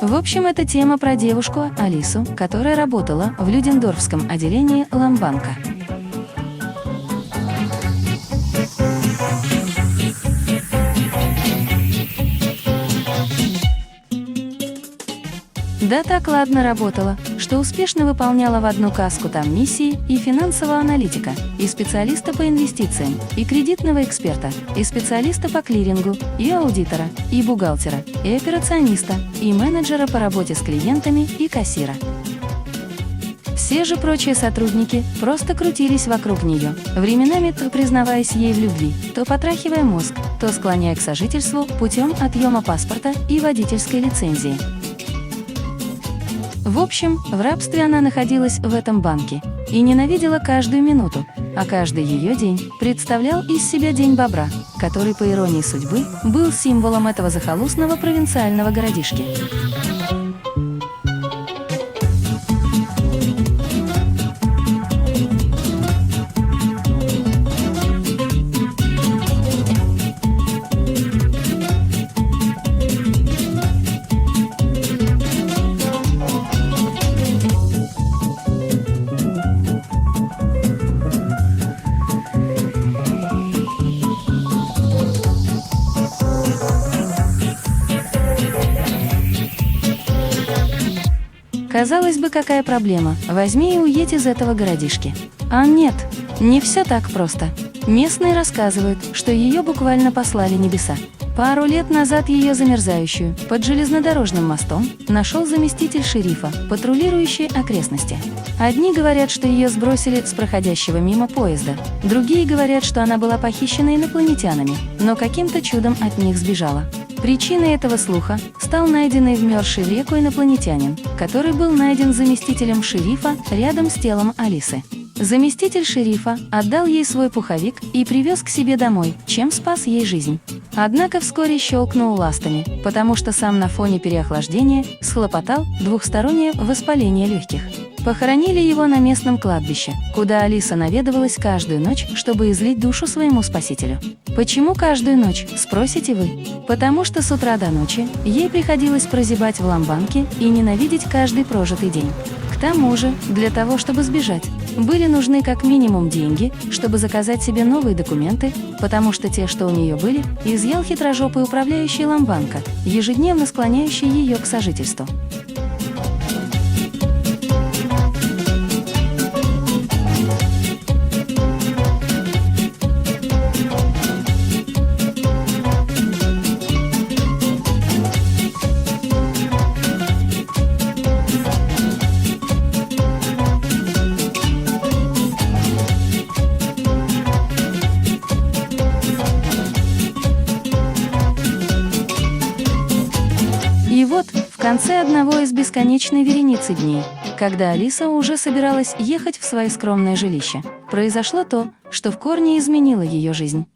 В общем, это тема про девушку Алису, которая работала в Людендорфском отделении Ламбанка. Да так ладно работала, что успешно выполняла в одну каску там миссии и финансового аналитика, и специалиста по инвестициям, и кредитного эксперта, и специалиста по клирингу, и аудитора, и бухгалтера, и операциониста, и менеджера по работе с клиентами, и кассира. Все же прочие сотрудники просто крутились вокруг нее, временами то признаваясь ей в любви, то потрахивая мозг, то склоняя к сожительству путем отъема паспорта и водительской лицензии. В общем, в рабстве она находилась в этом банке и ненавидела каждую минуту, а каждый ее день представлял из себя день бобра, который, по иронии судьбы, был символом этого захолустного провинциального городишки. Казалось бы, какая проблема? Возьми и уедь из этого городишки. А нет, не все так просто. Местные рассказывают, что ее буквально послали небеса. Пару лет назад ее замерзающую под железнодорожным мостом нашел заместитель шерифа, патрулирующий окрестности. Одни говорят, что ее сбросили с проходящего мимо поезда, другие говорят, что она была похищена инопланетянами, но каким-то чудом от них сбежала. Причиной этого слуха стал найденный вмерзший в реку инопланетянин, который был найден заместителем шерифа рядом с телом Алисы. Заместитель шерифа отдал ей свой пуховик и привез к себе домой, чем спас ей жизнь. Однако вскоре щелкнул ластами, потому что сам на фоне переохлаждения схлопотал двухстороннее воспаление легких. Похоронили его на местном кладбище, куда Алиса наведывалась каждую ночь, чтобы излить душу своему спасителю. Почему каждую ночь, спросите вы? Потому что с утра до ночи ей приходилось прозябать в Ламбанке и ненавидеть каждый прожитый день. К тому же, для того, чтобы сбежать, были нужны как минимум деньги, чтобы заказать себе новые документы, потому что те, что у нее были, изъял хитрожопый управляющий Ламбанка, ежедневно склоняющий ее к сожительству. И вот, в конце одного из бесконечной вереницы дней, когда Алиса уже собиралась ехать в свое скромное жилище, произошло то, что в корне изменило ее жизнь.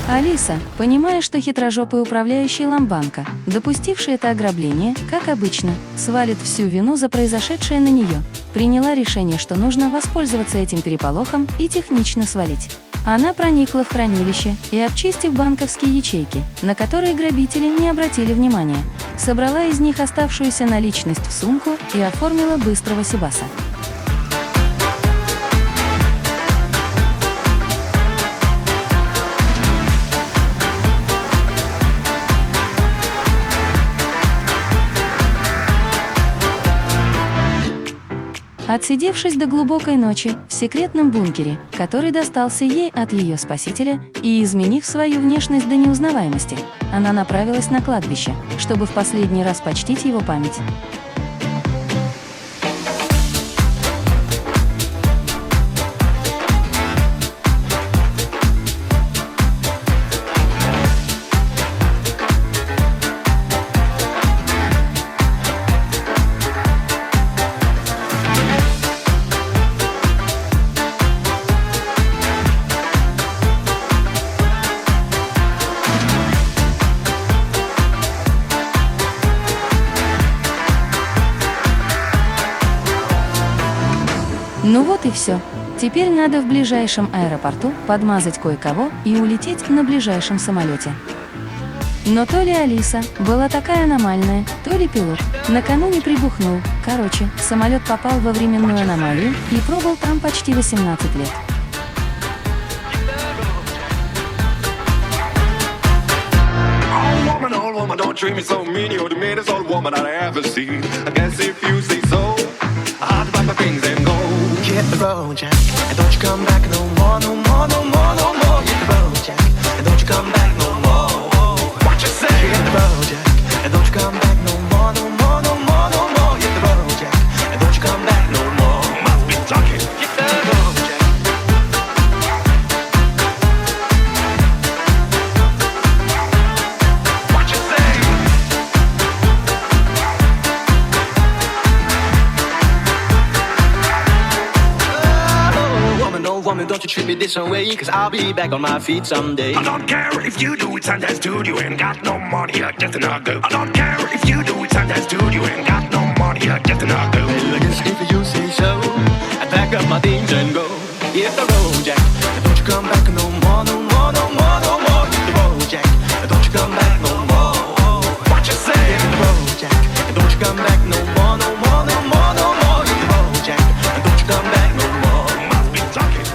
Алиса, понимая, что хитрожопый управляющий Ламбанка, допустивший это ограбление, как обычно, свалит всю вину за произошедшее на нее, приняла решение, что нужно воспользоваться этим переполохом и технично свалить. Она проникла в хранилище и, обчистив банковские ячейки, на которые грабители не обратили внимания, собрала из них оставшуюся наличность в сумку и оформила быстрого Сибаса. Отсидевшись до глубокой ночи в секретном бункере, который достался ей от ее спасителя, и изменив свою внешность до неузнаваемости, она направилась на кладбище, чтобы в последний раз почтить его память. Ну вот и все. Теперь надо в ближайшем аэропорту подмазать кое-кого и улететь на ближайшем самолете. Но то ли Алиса была такая аномальная, то ли пилот накануне прибухнул. Короче, самолет попал во временную аномалию и пробыл там почти 18 лет. Old woman, don't treat me so mean. You're the meanest old woman I ever seen. I guess if you say so, I'll pack my things and go. Hit the road, Jack, and don't you come back no more, no more, no more, no more. Hit the road, Jack, and don't you come back no more. What you say? Hit the road, Jack, and don't you come back no more, no more, no more, no more. Hit the road, Jack, and don't you come back no more. Must be talking. Hit the road, Jack. What you say? Oh, woman, don't you treat me this way, 'cause I'll be back on my feet someday. I don't care if you do it Sunday studio and got no money, you're just another girl. I don't care if you do it Sunday studio and got no money, you're just another girl. Well, I guess if you say so, I pack up my things and go. Hit the road, Jack, and don't you come back no more, no more, no more, no more. Hit the road, Jack, and don't you come back no more. What you say? Hit the road, Jack, and don't you come back no more, no more, no more, no more. Hit the road, Jack, and don't you come back no more. Must be talking.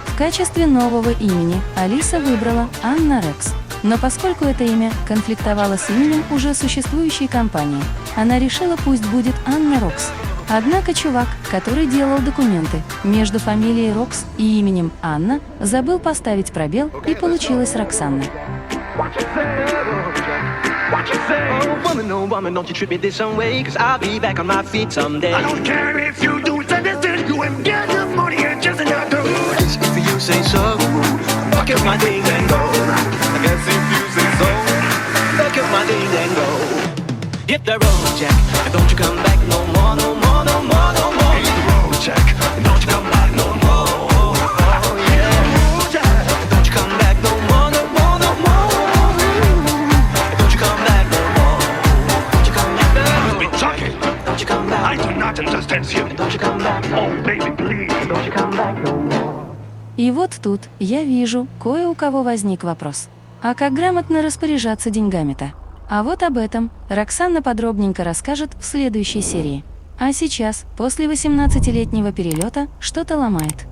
В качестве нового имени Алиса выбрала Анна Рекс. Но поскольку это имя конфликтовало с именем уже существующей компании, она решила, пусть будет Анна Рокс. Однако чувак, который делал документы между фамилией Рокс и именем Анна, забыл поставить пробел, и получилась Роксанна. What you say? What you say? Oh, woman, don't you treat me this way, 'cause I'll be back on my feet someday. I don't care if you do it Sunday studio and get the money, you're just another girl. If you say so, pack up my things and go. I guess if you say so. Pack up my things and go. Hit the road, Jack, and don't you come back no more, no more, no more, no more. Hit the road, Jack, and don't you come back no more. Oh yeah, Jack. and don't you come back no more, no more, no more. And don't you come back no more. Don't you come back no Must be more. talking. Don't you come back. I do not understand you. Don't you come back. Oh, baby, please. Don't you come back no more. И вот тут я вижу, кое у кого возник вопрос. А как грамотно распоряжаться деньгами-то? А вот об этом Роксанна подробненько расскажет в следующей серии. А сейчас, после 18-летнего перелета, что-то ломает.